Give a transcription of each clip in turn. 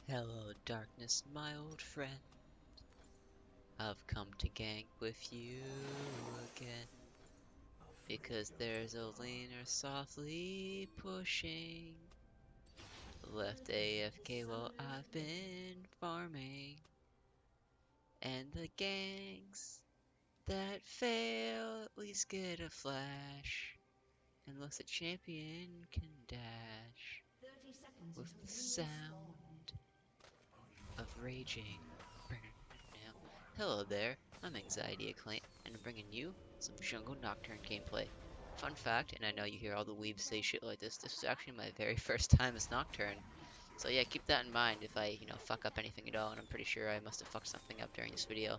Hello, darkness, my old friend. I've come to gang with you again. Because there's a leaner softly pushing. Left AFK while I've been farming. And the gangs that fail at least get a flash. Unless a champion can dash. With the sound of raging. Hello there, I'm Anxiety Acclaim, and I'm bringing you some Jungle Nocturne gameplay. Fun fact, and I know you hear all the weebs say shit like this was actually my very first time as Nocturne. So yeah, keep that in mind if I, fuck up anything at all, and I'm pretty sure I must have fucked something up during this video.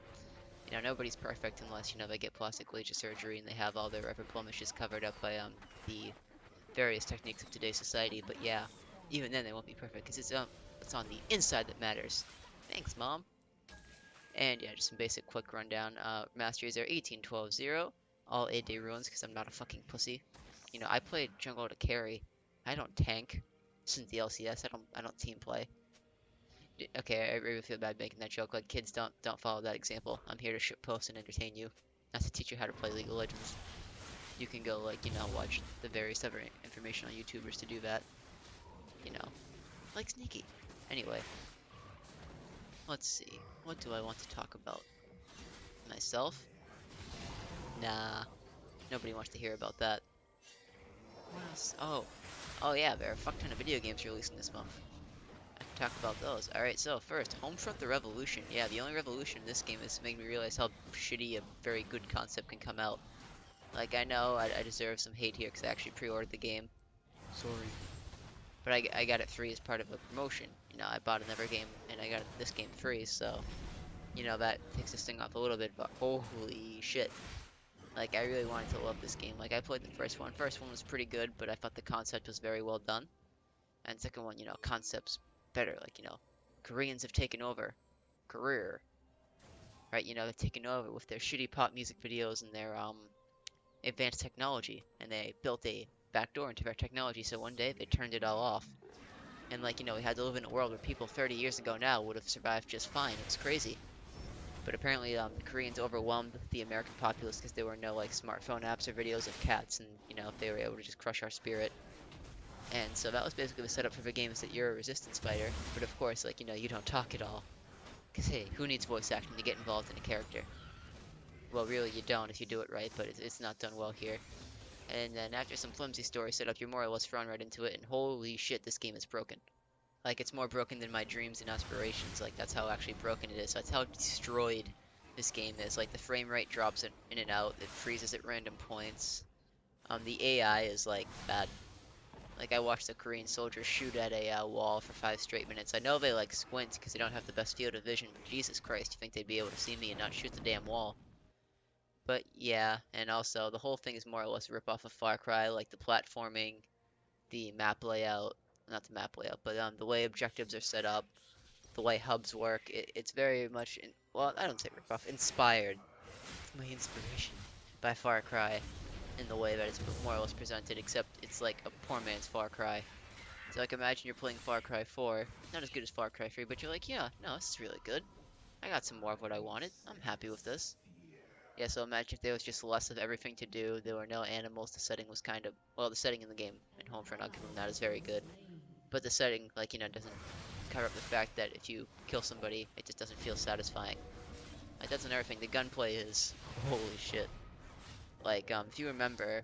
Nobody's perfect unless, they get plastic laser surgery and they have all their upper blemishes covered up by, the various techniques of today's society, but yeah, even then they won't be perfect, because it's on the inside that matters. Thanks, Mom. And yeah, just some basic quick rundown. Masteries are 18-12-0. All 8-day ruins because I'm not a fucking pussy. I played jungle to carry. I don't tank. Since the LCS, I don't team play. Okay, I really feel bad making that joke. Like kids don't follow that example. I'm here to shitpost and entertain you, not to teach you how to play League of Legends. You can go watch the various other informational YouTubers to do that. You know, like Sneaky. Anyway, let's see. What do I want to talk about? Myself? Nah, nobody wants to hear about that. What else? Oh yeah, there are a fuck ton of video games releasing this month. I can talk about those. Alright, so first, Homefront the Revolution. Yeah, the only revolution in this game is to make me realize how shitty a very good concept can come out. Like, I know I deserve some hate here because I actually pre-ordered the game. Sorry. But I got it free as part of a promotion. I bought another game and I got this game free, so, that takes this thing off a little bit, but holy shit. Like, I really wanted to love this game. Like, I played the first one. First one was pretty good, but I thought the concept was very well done. And second one, concept's better. Like, Koreans have taken over. Career. Right, they've taken over with their shitty pop music videos and their, advanced technology. And they built a backdoor into their technology, so one day they turned it all off. And, we had to live in a world where people 30 years ago now would have survived just fine. It was crazy. But apparently, the Koreans overwhelmed the American populace because there were no smartphone apps or videos of cats, and they were able to just crush our spirit. And so that was basically the setup for the game, is that you're a resistance fighter, but of course, you don't talk at all. Because hey, who needs voice acting to get involved in a character? Well, really, you don't if you do it right, but it's not done well here. And then after some flimsy story setup, you're more or less thrown right into it, and holy shit, this game is broken. Like, it's more broken than my dreams and aspirations. Like, that's how actually broken it is. That's how destroyed this game is. Like, the frame rate drops in and out. It freezes at random points. The AI is, bad. Like, I watched a Korean soldier shoot at a wall for 5 straight minutes. I know they, squint because they don't have the best field of vision, but Jesus Christ, you think they'd be able to see me and not shoot the damn wall? But, yeah, and also, the whole thing is more or less a rip-off of Far Cry, like the platforming, the map layout, not the map layout, but the way objectives are set up, the way hubs work. It's very much, well, I don't say ripoff, inspired. My inspiration by Far Cry in the way that it's more or less presented, except it's like a poor man's Far Cry. So imagine you're playing Far Cry 4, not as good as Far Cry 3, but you're like, yeah, no, this is really good. I got some more of what I wanted. I'm happy with this. Yeah, so imagine if there was just less of everything to do. There were no animals. The setting was kind of, well, the setting in the game in Homefront, I'll give them that, is very good. But the setting, doesn't cover up the fact that if you kill somebody, it just doesn't feel satisfying. Like, that's another thing. The gunplay is holy shit. If you remember,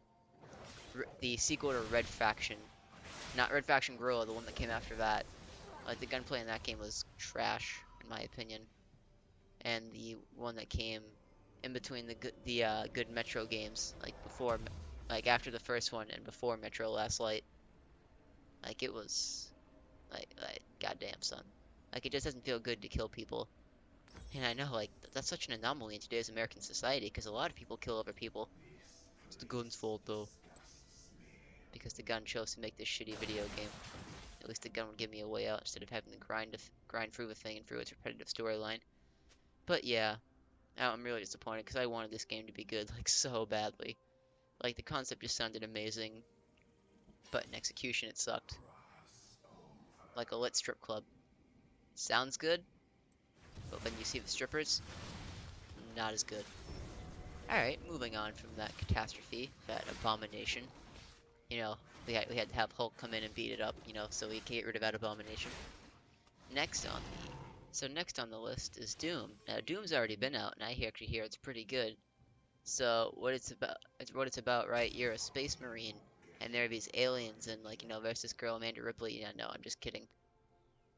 the sequel to Red Faction, not Red Faction Guerrilla, the one that came after that, the gunplay in that game was trash, in my opinion. And the one that came in between the good Metro games, after the first one and before Metro Last Light, it was, goddamn, son. It just doesn't feel good to kill people. And I know, that's such an anomaly in today's American society, because a lot of people kill other people. It's the gun's fault, though. Because the gun chose to make this shitty video game. At least the gun would give me a way out instead of having to grind through the thing and through its repetitive storyline. But yeah, I'm really disappointed, because I wanted this game to be good, so badly. The concept just sounded amazing, but in execution it sucked. Like a lit strip club. Sounds good, but when you see the strippers, not as good. Alright, moving on from that catastrophe, that abomination. You know, we had to have Hulk come in and beat it up, you know, so we can get rid of that abomination. Next on the list is Doom. Now Doom's already been out, and I actually hear it's pretty good. So what it's about, right? You're a space marine, and there are these aliens, and like, you know, there's this girl Amanda Ripley. Yeah, no, I'm just kidding.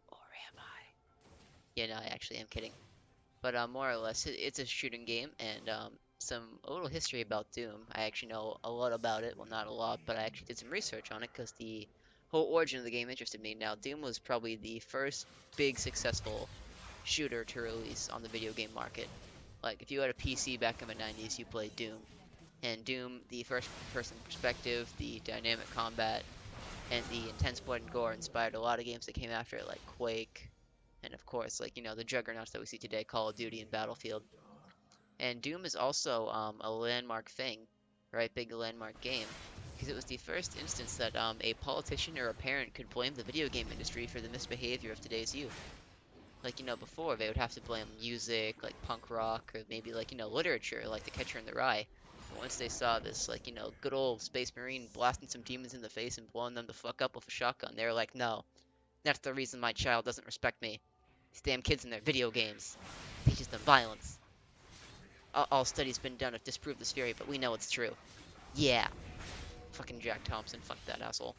Or am I? Yeah, no, I actually am kidding. But more or less, it's a shooting game, and a little history about Doom. I actually know a lot about it. Well, not a lot, but I actually did some research on it because the whole origin of the game interested me. Now, Doom was probably the first big successful shooter to release on the video game market. Like, if you had a PC back in the 90s, you played Doom. And Doom, the first person perspective, the dynamic combat, and the intense blood and gore inspired a lot of games that came after it, like Quake, and of course, like, you know, the juggernauts that we see today, Call of Duty and Battlefield. And Doom is also a landmark thing, right? Big landmark game, because it was the first instance that a politician or a parent could blame the video game industry for the misbehavior of today's youth. Like, you know, before they would have to blame music, like punk rock, or maybe like, you know, literature, like The Catcher in the Rye. But once they saw this, like, you know, good old Space Marine blasting some demons in the face and blowing them the fuck up with a shotgun, they were like, no, that's the reason my child doesn't respect me. These damn kids in their video games teaches them violence. All studies been done have disproved this theory, but we know it's true. Yeah, fucking Jack Thompson, fuck that asshole.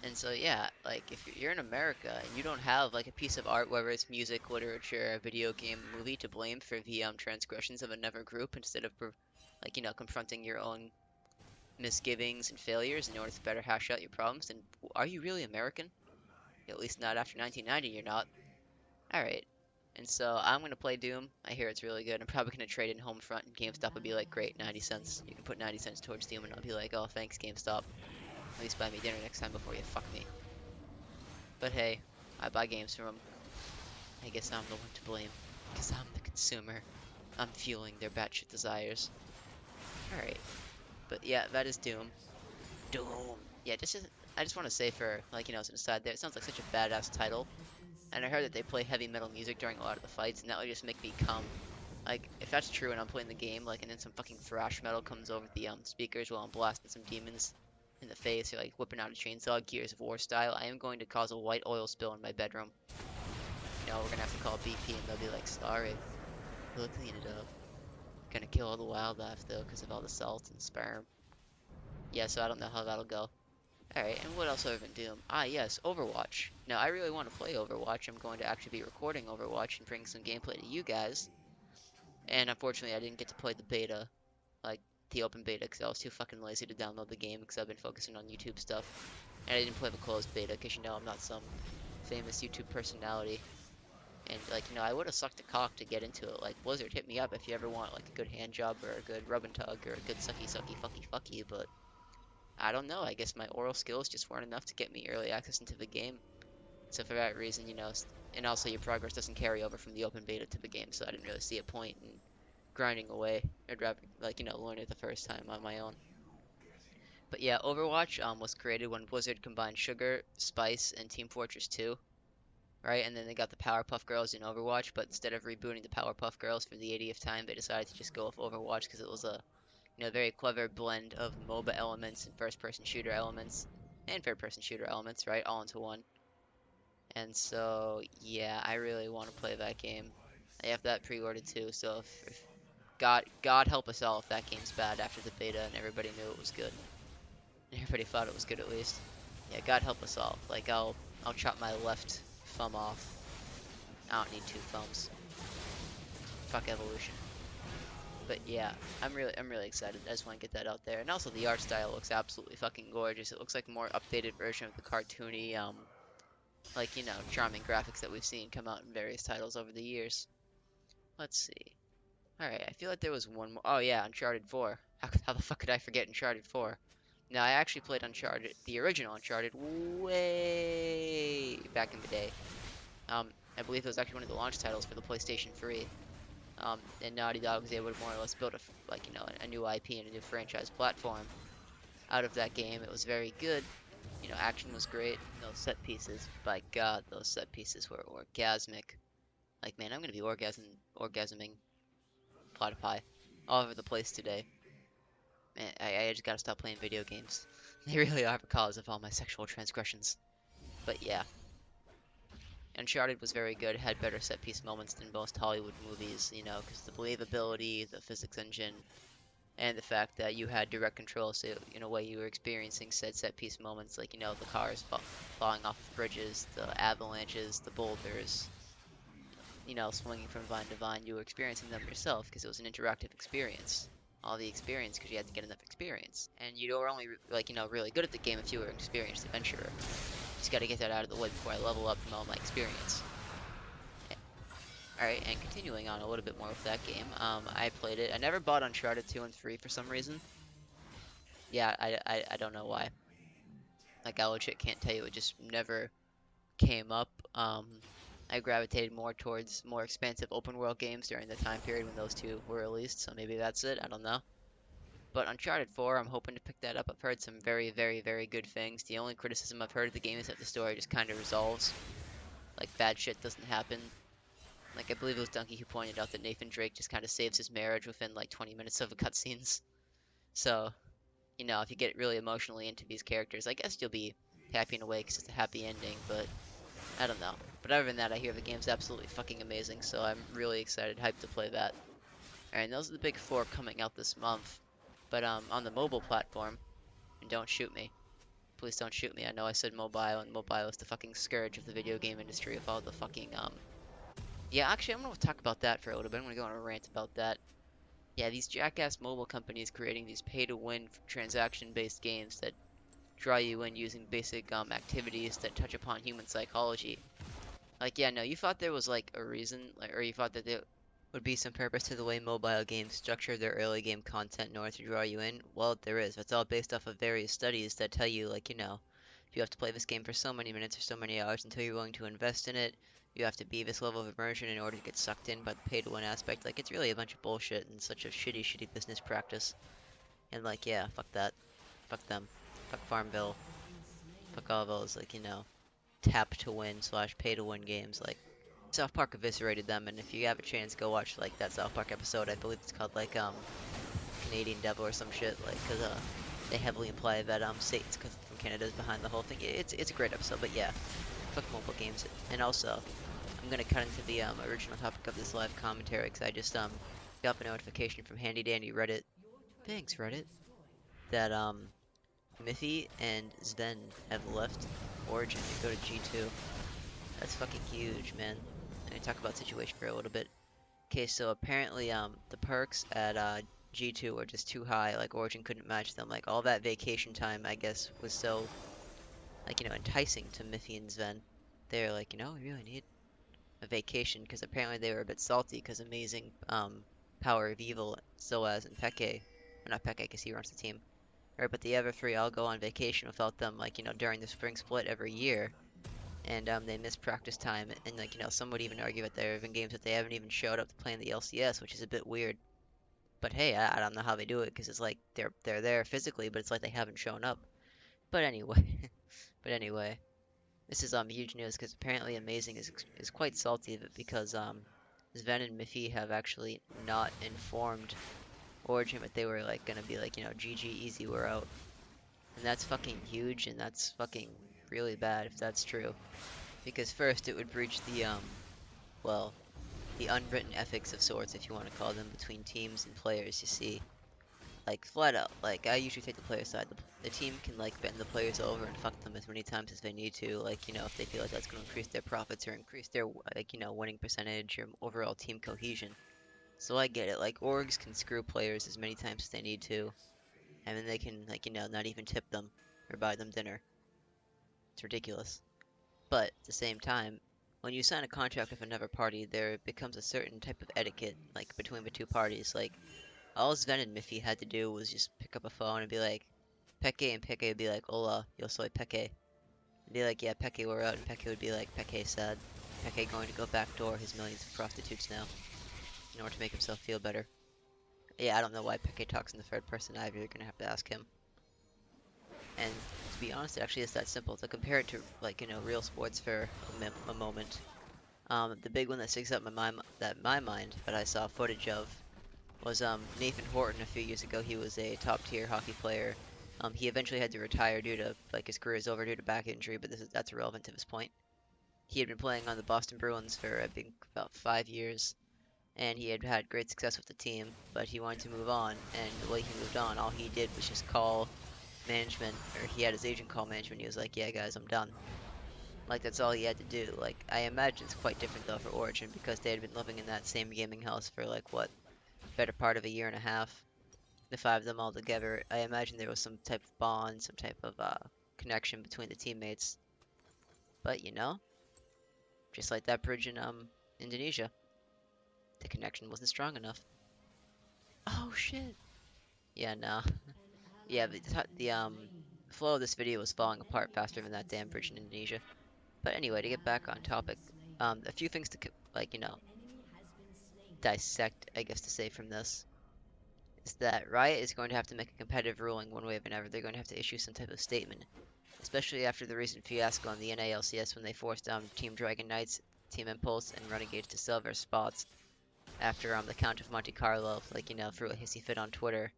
And so yeah, like if you're in America and you don't have like a piece of art, whether it's music, literature, a video game, movie, to blame for the transgressions of another group instead of like, you know, confronting your own misgivings and failures in order to better hash out your problems, then are you really American? At least not after 1990, you're not. All right. And so I'm gonna play Doom. I hear it's really good. I'm probably gonna trade in Homefront, and GameStop would be like, great, 90 cents. You can put 90 cents towards Doom, and I'll be like, oh, thanks, GameStop. At least buy me dinner next time before you fuck me. But hey, I buy games from them. I guess I'm the one to blame, because I'm the consumer. I'm fueling their batshit desires. Alright. But yeah, that is Doom. Doom! Yeah, I just want to say for, like, you know, as an aside there, it sounds like such a badass title. And I heard that they play heavy metal music during a lot of the fights, and that would just make me come. Like, if that's true and I'm playing the game, like, and then some fucking thrash metal comes over the speakers while I'm blasting some demons in the face, or like whipping out a chainsaw, Gears of War style, I am going to cause a white oil spill in my bedroom. You know, we're gonna have to call BP, and they'll be like, sorry, we'll clean it up. Gonna kill all the wildlife though, because of all the salt and sperm. Yeah, so I don't know how that'll go. Alright, and what else have I been doing? Ah, yes, Overwatch. Now, I really want to play Overwatch. I'm going to actually be recording Overwatch and bring some gameplay to you guys. And unfortunately, I didn't get to play the beta, like the open beta, because I was too fucking lazy to download the game because I've been focusing on YouTube stuff. And I didn't play the closed beta because, you know, I'm not some famous YouTube personality. And, like, you know, I would have sucked a cock to get into it. Like, Blizzard, hit me up if you ever want, like, a good hand job or a good rub and tug or a good sucky sucky fucky fucky, but I don't know. I guess my oral skills just weren't enough to get me early access into the game. So for that reason, you know, and also your progress doesn't carry over from the open beta to the game, so I didn't really see a point in grinding away. I'd rather, like, you know, learn it the first time on my own. But yeah, Overwatch was created when Blizzard combined Sugar, Spice, and Team Fortress 2, right? And then they got the Powerpuff Girls in Overwatch, but instead of rebooting the Powerpuff Girls for the 80th time, they decided to just go with Overwatch because it was a, you know, very clever blend of MOBA elements and first-person shooter elements and third-person shooter elements, right, all into one. And so, yeah, I really want to play that game. I have that pre-ordered too, so if God help us all if that game's bad after the beta and everybody knew it was good. Everybody thought it was good at least. Yeah, God help us all. Like I'll chop my left thumb off. I don't need two thumbs. Fuck evolution. But yeah, I'm really excited. I just want to get that out there. And also the art style looks absolutely fucking gorgeous. It looks like a more updated version of the cartoony, like, you know, charming graphics that we've seen come out in various titles over the years. Let's see. Alright, I feel like there was one more. Oh yeah, Uncharted 4. How the fuck could I forget Uncharted 4? Now, I actually played Uncharted, the original Uncharted, way back in the day. I believe it was actually one of the launch titles for the PlayStation 3. And Naughty Dog was able to more or less build like, you know, a new IP and a new franchise platform out of that game. It was very good. You know, action was great. Those set pieces, by God, those set pieces were orgasmic. Like, man, I'm gonna be orgasming platypi all over the place today. Man, I just gotta stop playing video games. They really are the cause of all my sexual transgressions. But yeah, Uncharted was very good, had better set piece moments than most Hollywood movies, you know, because the believability, the physics engine, and the fact that you had direct control, so in a way you were experiencing said set piece moments, like, you know, the cars falling off of bridges, the avalanches, the boulders, you know, swinging from vine to vine. You were experiencing them yourself because it was an interactive experience. All the experience because you had to get enough experience, and you were only like, you know, really good at the game if you were an experienced adventurer. Just got to get that out of the way before I level up from all my experience. Alright, and continuing on a little bit more with that game, I played it. I never bought Uncharted 2 and 3 for some reason. Yeah, I don't know why. Like, I legit can't tell you, it just never came up. I gravitated more towards more expansive open world games during the time period when those two were released, so maybe that's it, I don't know. But Uncharted 4, I'm hoping to pick that up. I've heard some very, very, very good things. The only criticism I've heard of the game is that the story just kind of resolves. Like, bad shit doesn't happen. Like, I believe it was Donkey who pointed out that Nathan Drake just kind of saves his marriage within like 20 minutes of the cutscenes. So, you know, if you get really emotionally into these characters, I guess you'll be happy in a way because it's a happy ending, but I don't know. But other than that, I hear the game's absolutely fucking amazing, so I'm really excited, hyped to play that. Alright, those are the big four coming out this month. But on the mobile platform, and don't shoot me. Please don't shoot me. I know I said mobile, and mobile is the fucking scourge of the video game industry with all the fucking yeah, actually, I'm gonna talk about that for a little bit. I'm gonna go on a rant about that. Yeah, these jackass mobile companies creating these pay-to-win transaction-based games that draw you in using basic activities that touch upon human psychology. Like, yeah, no, you thought there was like a reason, like, or you thought that there would be some purpose to the way mobile games structure their early game content in order to draw you in? Well, there is. It's all based off of various studies that tell you, like, you know, you have to play this game for so many minutes or so many hours until you're willing to invest in it. You have to be this level of immersion in order to get sucked in by the pay to win aspect. Like, it's really a bunch of bullshit and such a shitty, shitty business practice. And, like, yeah, fuck that. Fuck them. Fuck Farmville. Fuck all those, like, you know, tap to win slash pay to win games. Like, South Park eviscerated them, and if you have a chance, go watch, like, that South Park episode. I believe it's called, like, Canadian Devil or some shit, like, cause, they heavily imply that, Satan's from Canada is behind the whole thing. It's a great episode, but yeah. Fuck mobile games. And also, I'm gonna cut into the original topic of this live commentary because I just got a notification from Handy Dandy Reddit. Thanks Reddit. That Miffy and Sven have left Origin to go to G2. That's fucking huge, man. I'm gonna talk about the situation for a little bit. Okay, so apparently the perks at G2 were just too high. Like Origin couldn't match them. Like all that vacation time, I guess, was so like you know enticing to Miffy and Sven. They're like, you know, we really need a vacation because apparently they were a bit salty because amazing power of evil, Soaz and Peke, or not Peke because he runs the team, right? But the other three all go on vacation without them, like you know during the spring split every year, and they miss practice time, and like you know some would even argue that there have been games that they haven't even showed up to play in the LCS, which is a bit weird. But hey, I don't know how they do it because it's like they're there physically, but it's like they haven't shown up. But anyway, but anyway. This is huge news because apparently Amazing is quite salty because Sven and Miffy have actually not informed Origin that they were like gonna be like you know GG easy we're out, and that's fucking huge and that's fucking really bad if that's true because first it would breach the well the unwritten ethics of sorts if you want to call them between teams and players, you see. Like, flat out. Like, I usually take the player side. The team can, like, bend the players over and fuck them as many times as they need to. Like, you know, if they feel like that's going to increase their profits or increase their, like, you know, winning percentage or overall team cohesion. So I get it. Like, orgs can screw players as many times as they need to. And then they can, like, you know, not even tip them or buy them dinner. It's ridiculous. But, at the same time, when you sign a contract with another party, there becomes a certain type of etiquette, like, between the two parties. Like, all Sven and Miffy had to do was just pick up a phone and be like, Peke, and Peke would be like, Hola, yo soy Peke. And be like, yeah, Peke, we're out. And Peke would be like, Peke sad. Peke going to go backdoor his millions of prostitutes now in order to make himself feel better. Yeah, I don't know why Peke talks in the third person either. You're gonna have to ask him. And to be honest, it actually is that simple. To compare it to, like, real sports for a moment, the big one that sticks out in my mind that I saw footage of was Nathan Horton a few years ago. He was a top tier hockey player. He eventually had to retire due to, like, his career is over due to back injury, but that's irrelevant to this point. He had been playing on the Boston Bruins for I think about 5 years, and he had had great success with the team, but he wanted to move on. And the way he moved on, all he did was just call management, or he had his agent call management. He was like, "Yeah, guys, I'm done." Like that's all he had to do. Like I imagine it's quite different though for Origin because they had been living in that same gaming house for like what, better part of a year and a half. The five of them all together. I imagine there was some type of bond, some type of connection between the teammates. But just like that bridge in Indonesia, the connection wasn't strong enough. Oh shit. Yeah, no. Yeah, the flow of this video was falling apart faster than that damn bridge in Indonesia. But anyway, to get back on topic, a few things to like dissect, I guess to say from this is that Riot is going to have to make a competitive ruling one way or another. They're going to have to issue some type of statement, especially after the recent fiasco on the NALCS when they forced Team Dragon Knights, Team Impulse, and Renegades to sell their spots after the Count of Monte Carlo, like threw a hissy fit on Twitter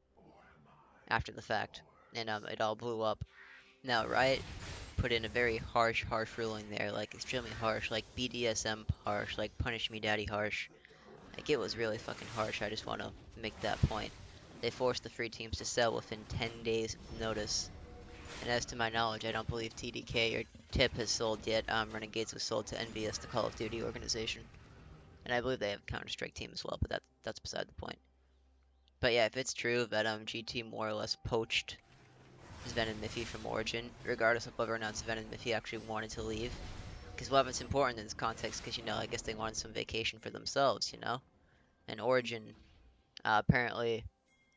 after the fact, and it all blew up. Now Riot put in a very harsh ruling there, like extremely harsh, like BDSM harsh, like punish me daddy harsh. Like it was really fucking harsh. I just want to make that point. They forced the free teams to sell within 10 days of notice. And as to my knowledge, I don't believe TDK or TIP has sold yet. Renegades was sold to NVS, the Call of Duty organization. And I believe they have a Counter-Strike team as well, but that's beside the point. But yeah, if it's true that GT more or less poached Sven and Miffy from Origin, regardless of whether or not Sven and Miffy actually wanted to leave. Because well, it's important in this context, because I guess they wanted some vacation for themselves, And Origin, apparently,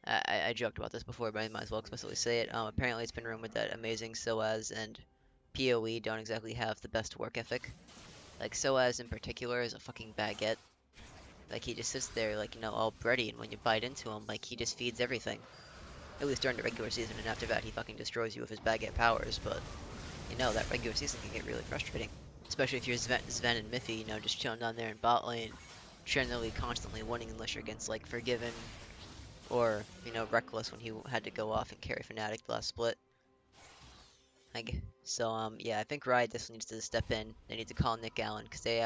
I joked about this before, but I might as well explicitly say it. Apparently, it's been rumored that Amazing, Soaz, and PoE don't exactly have the best work ethic. Like, Soaz in particular is a fucking baguette. Like, he just sits there, like, all bready, and when you bite into him, like, he just feeds everything. At least during the regular season, and after that, he fucking destroys you with his baguette powers, but, that regular season can get really frustrating. Especially if you're Sven and Miffy, just chilling down there in bot lane, generally constantly winning unless you're against, like, Forgiven, or, Reckless when he had to go off and carry Fnatic the last split. Yeah, I think Riot just needs to step in. They need to call Nick Allen, because they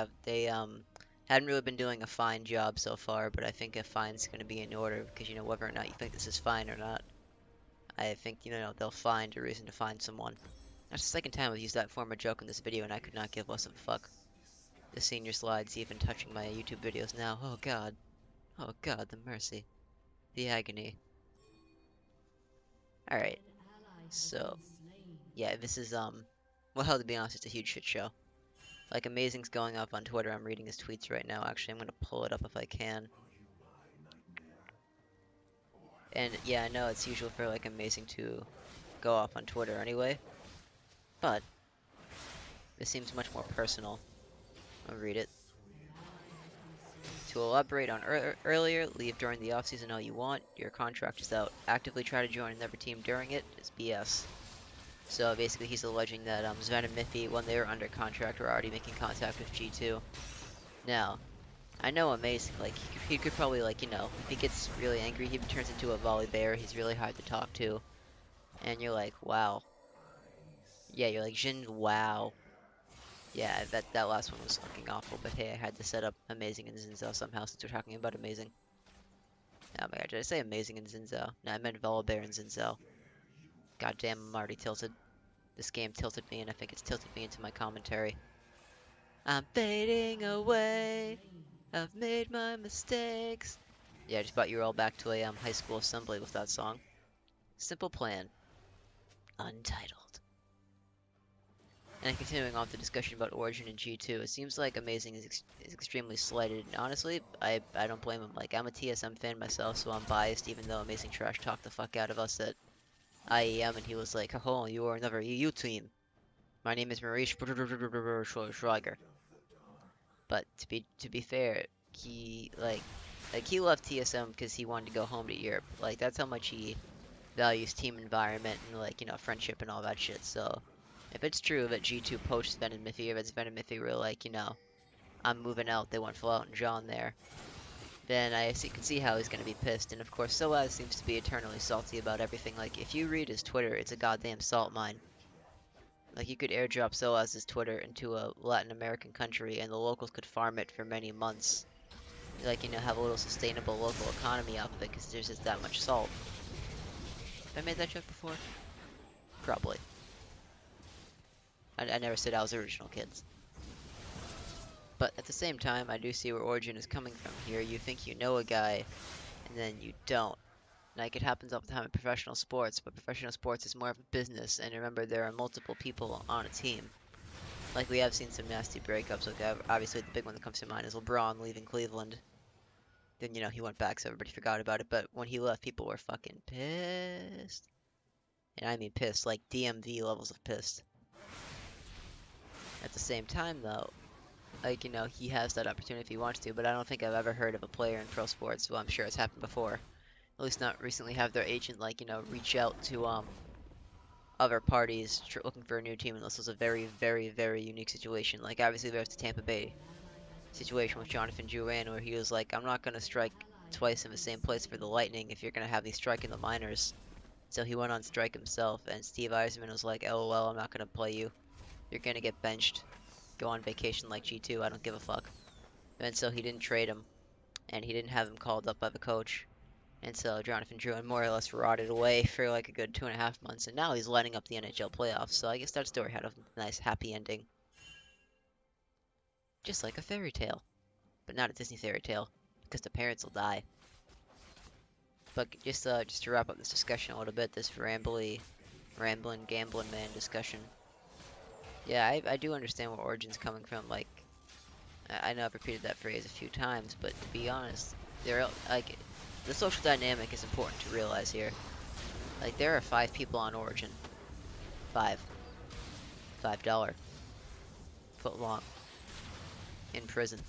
hadn't really been doing a fine job so far, but I think a fine's going to be in order, because, whether or not you think this is fine or not, I think, they'll find a reason to find someone. That's the second time I've used that form of joke in this video, and I could not give less of a fuck. The senior slide's even touching my YouTube videos now. Oh god. Oh god, the mercy. The agony. Alright, so, yeah, this is, well, to be honest, it's a huge shit show. Like, Amazing's going up on Twitter. I'm reading his tweets right now, actually. I'm gonna pull it up if I can. And, yeah, I know it's usual for, like, Amazing to go off on Twitter anyway. But, this seems much more personal. I'll read it. To elaborate on earlier, leave during the offseason all you want. Your contract is out. Actively try to join another team during it is BS. So basically he's alleging that Sven and Miffy, when they were under contract, were already making contact with G2. Now, I know Amazing, like, he could probably, like, if he gets really angry, he turns into a volley bear. He's really hard to talk to. And you're like, wow. Yeah, you're like, Jin, wow. Yeah, that last one was fucking awful, but hey, I had to set up Amazing and Zinzao somehow since we're talking about Amazing. Oh my god, did I say Amazing and Zinzao? No, I meant Volibear and Zinzao. God damn, I'm already tilted. This game tilted me, and I think it's tilted me into my commentary. I'm fading away. I've made my mistakes. Yeah, I just brought you all back to a high school assembly with that song. Simple Plan. Untitled. And continuing on the discussion about Origin and G2, it seems like Amazing is extremely slighted. And honestly, I don't blame him. Like, I'm a TSM fan myself, so I'm biased, even though Amazing trash talked the fuck out of us at IEM, and he was like, "Oh, you are another EU team. My name is Maurice Schwager." But to be fair, he he left TSM because he wanted to go home to Europe. Like that's how much he values team environment and like, you know, friendship and all that shit. So if it's true that G2 poached Sven and Miffy, or that Sven and Miffy were like, you know, I'm moving out, they went full out and John there, then can see how he's gonna be pissed. And of course, Soaz seems to be eternally salty about everything. Like, if you read his Twitter, it's a goddamn salt mine. Like, you could airdrop Soaz's Twitter into a Latin American country, and the locals could farm it for many months. Like, you know, have a little sustainable local economy out of it, because there's just that much salt. Have I made that joke before? Probably. I never said I was original, kids. But at the same time, I do see where Origin is coming from here. You think you know a guy, and then you don't. Like, it happens all the time in professional sports, but professional sports is more of a business, and remember, there are multiple people on a team. Like, we have seen some nasty breakups. Like, obviously, the big one that comes to mind is LeBron leaving Cleveland. Then, you know, he went back, so everybody forgot about it. But when he left, people were fucking pissed. And I mean pissed, like DMV levels of pissed. At the same time, though, like, you know, he has that opportunity if he wants to, but I don't think I've ever heard of a player in pro sports, well, I'm sure it's happened before, at least not recently, have their agent, like, you know, reach out to, other parties looking for a new team, unless it was a very, very, very unique situation. Like, obviously, there's the Tampa Bay situation with Jonathan Drouin, where he was like, I'm not going to strike twice in the same place for the Lightning if you're going to have me strike in the minors. So he went on strike himself, and Steve Eisman was like, LOL, I'm not going to play you. You're going to get benched. Go on vacation like G2, I don't give a fuck. And so he didn't trade him, and he didn't have him called up by the coach. And so Jonathan Drouin more or less rotted away for like a good 2.5 months, and now he's lighting up the NHL playoffs. So I guess that story had a nice happy ending. Just like a fairy tale. But not a Disney fairy tale, because the parents will die. But just to wrap up this discussion a little bit, this rambling, gambling man discussion. Yeah, I do understand where Origin's coming from. Like, I know I've repeated that phrase a few times, but to be honest, like, the social dynamic is important to realize here. Like, there are 5 people on Origin. 5. $5. Foot long. In prison.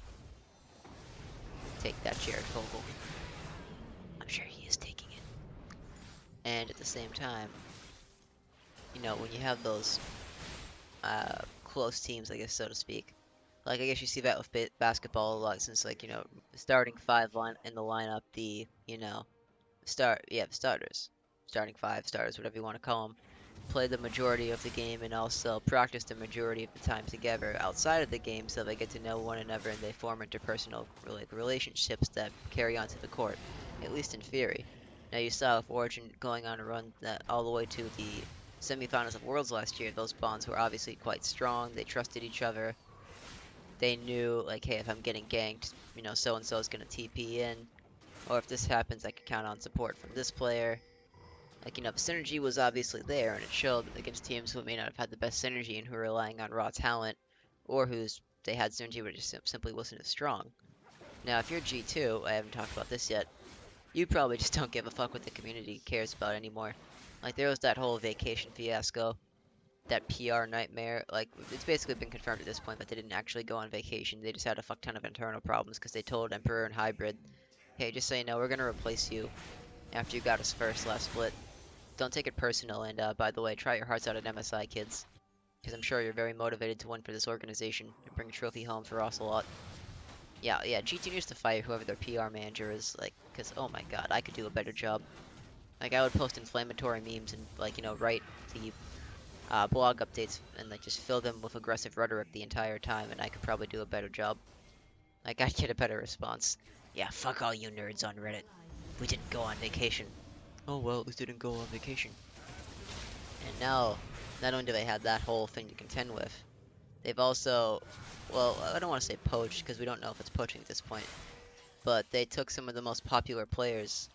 Take that, Jared Fogle. I'm sure he is taking it. And at the same time, you know, when you have those close teams, I guess, so to speak. Like, I guess you see that with basketball a lot, since, like, you know, starting 5 in the lineup, the, you know, the starters. Starting 5 starters, whatever you want to call them. Play the majority of the game and also practice the majority of the time together outside of the game, so they get to know one another and they form interpersonal relationships that carry on to the court, at least in theory. Now, you saw with Origin going on a run that all the way to the semifinals of Worlds last year. Those bonds were obviously quite strong. They trusted each other. They knew, like, hey, if I'm getting ganked, you know, so and so is gonna TP in, or if this happens, I can count on support from this player. Like, you know, the synergy was obviously there, and it showed against teams who may not have had the best synergy and who were relying on raw talent, or they had synergy but just simply wasn't as strong. Now, if you're G2, I haven't talked about this yet, you probably just don't give a fuck what the community cares about anymore. Like, there was that whole vacation fiasco, that PR nightmare. Like, it's basically been confirmed at this point that they didn't actually go on vacation. They just had a fuck ton of internal problems because they told Emperor and Hybrid, hey, just so you know, we're gonna replace you after you got us first last split. Don't take it personal, and by the way, try your hearts out at MSI, kids. Because I'm sure you're very motivated to win for this organization and bring a trophy home for Ocelot. Yeah, G2 needs to fire whoever their PR manager is, like, because, oh my god, I could do a better job. Like, I would post inflammatory memes and, like, you know, write the blog updates and, like, just fill them with aggressive rhetoric the entire time, and I could probably do a better job. Like, I'd get a better response. Yeah, fuck all you nerds on Reddit. We didn't go on vacation. Oh well, at least they didn't go on vacation. And now, not only do they have that whole thing to contend with, they've also, well, I don't want to say poached, because we don't know if it's poaching at this point, but they took some of the most popular players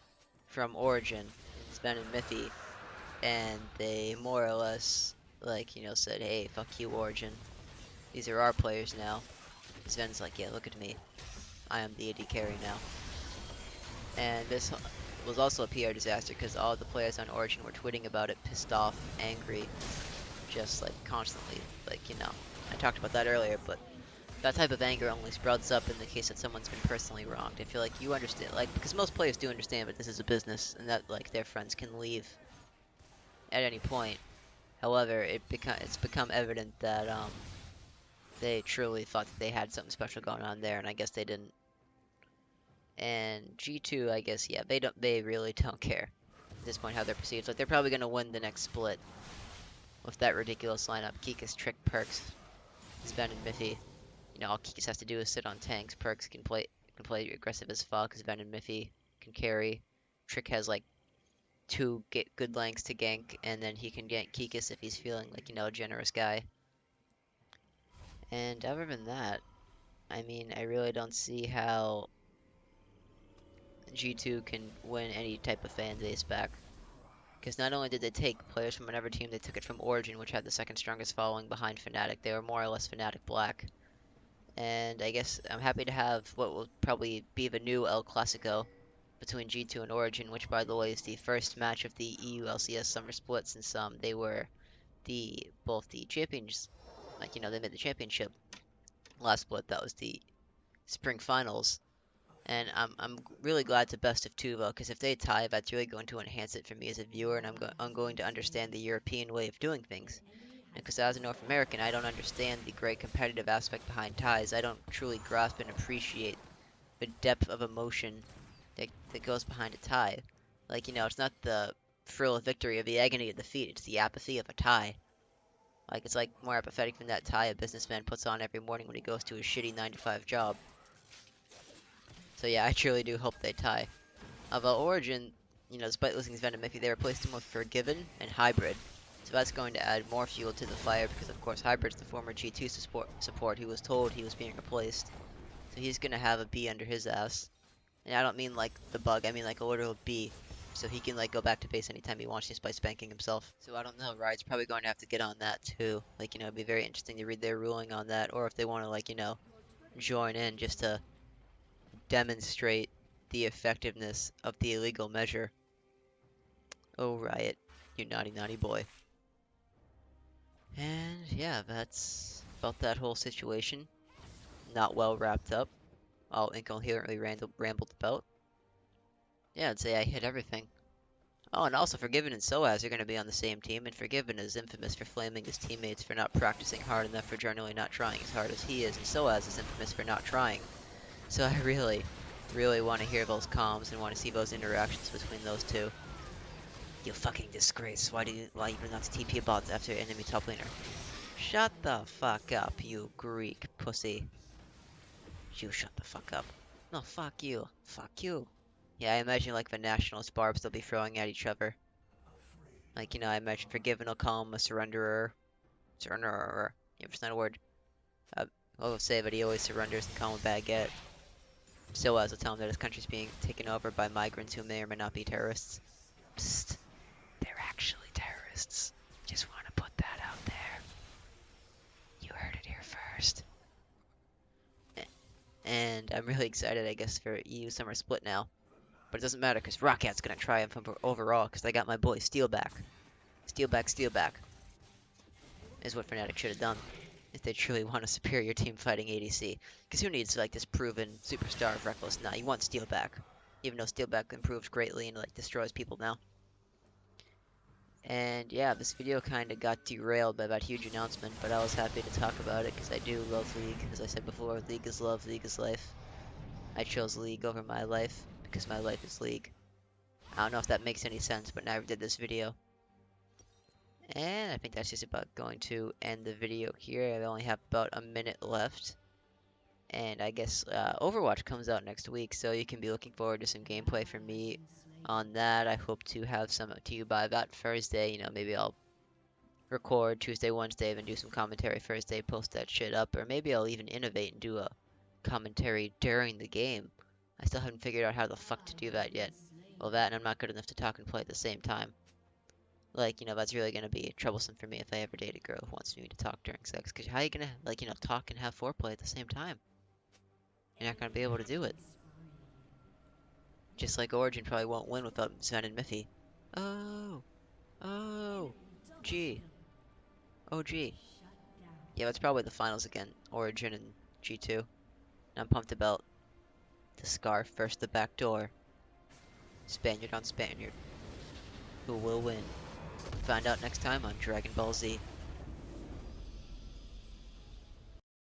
from Origin, Sven and Miffy, and they more or less, like, you know, said, hey, fuck you, Origin. These are our players now. Sven's like, yeah, look at me. I am the AD carry now. And this was also a PR disaster because all the players on Origin were tweeting about it, pissed off, angry, just like constantly. Like, you know, I talked about that earlier, but that type of anger only sprouts up in the case that someone's been personally wronged. I feel like you understand, like, because most players do understand, but this is a business, and that, like, their friends can leave at any point. However, it's become evident that they truly thought that they had something special going on there, and I guess they didn't. And G2, I guess, yeah, they really don't care at this point how they're perceived. Like they're probably gonna win the next split with that ridiculous lineup. Kika's Trick, Perks, Sven, and Miffy. You know, all Kikis has to do is sit on tanks. Perks can play aggressive as fuck. Sven and Miffy can carry. Trick has like two good lengths to gank, and then he can gank Kikis if he's feeling like, you know, a generous guy. And other than that, I mean, I really don't see how G2 can win any type of fan base back. Because not only did they take players from another team, they took it from Origin, which had the second strongest following behind Fnatic. They were more or less Fnatic Black. And I guess I'm happy to have what will probably be the new El Clasico between G2 and Origin, which by the way is the first match of the EU LCS Summer Split since they were both the champions. Like, you know, they made the championship last split. That was the spring finals. And I'm really glad to best of two though, because if they tie, that's really going to enhance it for me as a viewer, and I'm going to understand the European way of doing things. Because as a North American, I don't understand the great competitive aspect behind ties. I don't truly grasp and appreciate the depth of emotion that goes behind a tie. Like, you know, it's not the thrill of victory or the agony of defeat, it's the apathy of a tie. Like, it's like more apathetic than that tie a businessman puts on every morning when he goes to his shitty 9 to 5 job. So yeah, I truly do hope they tie. Although Origin, you know, despite losing Sven and Miffy, they replaced him with Forgiven and Hybrid. So that's going to add more fuel to the fire because, of course, Hybrid's the former G2 support who was told he was being replaced. So he's going to have a B under his ass. And I don't mean like the bug, I mean like a literal B. So he can like go back to base anytime he wants just by spanking himself. So I don't know, Riot's probably going to have to get on that too. Like, you know, it'd be very interesting to read their ruling on that. Or if they want to, like, you know, join in just to demonstrate the effectiveness of the illegal measure. Oh, Riot, you naughty, naughty boy. And yeah, that's about that whole situation. Not well wrapped up. All incoherently rambled about. Yeah, I'd say I hit everything. Oh, and also Forgiven and Soaz are going to be on the same team, and Forgiven is infamous for flaming his teammates for not practicing hard enough, for generally not trying as hard as he is, and Soaz is infamous for not trying. So I really, really want to hear those comms and want to see those interactions between those two. You fucking disgrace. Why you not TP bots after enemy top laner? Shut the fuck up, you Greek pussy. You shut the fuck up. No, fuck you. Fuck you. Yeah, I imagine like the nationalist barbs they'll be throwing at each other. Like, you know, I imagine Forgiven will call him a surrenderer. Surrenderer. Yeah, it's not a word. I'll say that he always surrenders and call him a baguette. So as will tell him that his country's being taken over by migrants who may or may not be terrorists. Psst. They're actually terrorists. Just want to put that out there. You heard it here first. And I'm really excited, I guess, for EU Summer Split now. But it doesn't matter, because Rockat's going to triumph overall, because I got my boy Steelback. Steelback. Is what Fnatic should have done if they truly want a superior team fighting ADC. Because who needs, like, this proven superstar of Reckless? Nah, you want Steelback. Even though Steelback improved greatly and, like, destroys people now. And yeah, this video kind of got derailed by that huge announcement, but I was happy to talk about it because I do love League. As I said before, League is love, League is life. I chose League over my life because my life is League. I don't know if that makes any sense, but now I did this video. And I think that's just about going to end the video here. I only have about a minute left. And I guess Overwatch comes out next week, so you can be looking forward to some gameplay from me on that. I hope to have some to you by that Thursday. You know, maybe I'll record Tuesday, Wednesday, then do some commentary Thursday, post that shit up. Or maybe I'll even innovate and do a commentary during the game. I still haven't figured out how the fuck to do that yet. Well, that and I'm not good enough to talk and play at the same time. Like, you know, that's really going to be troublesome for me if I ever date a girl who wants me to talk during sex. Because how are you going to, like, you know, talk and have foreplay at the same time? You're not going to be able to do it. Just like Origin probably won't win without Sven and Miffy. Oh. Oh. G. Oh, G. Yeah, that's probably the finals again. Origin and G2. And I'm pumped about the Scarf versus the back door. Spaniard on Spaniard. Who will win? Find out next time on Dragon Ball Z.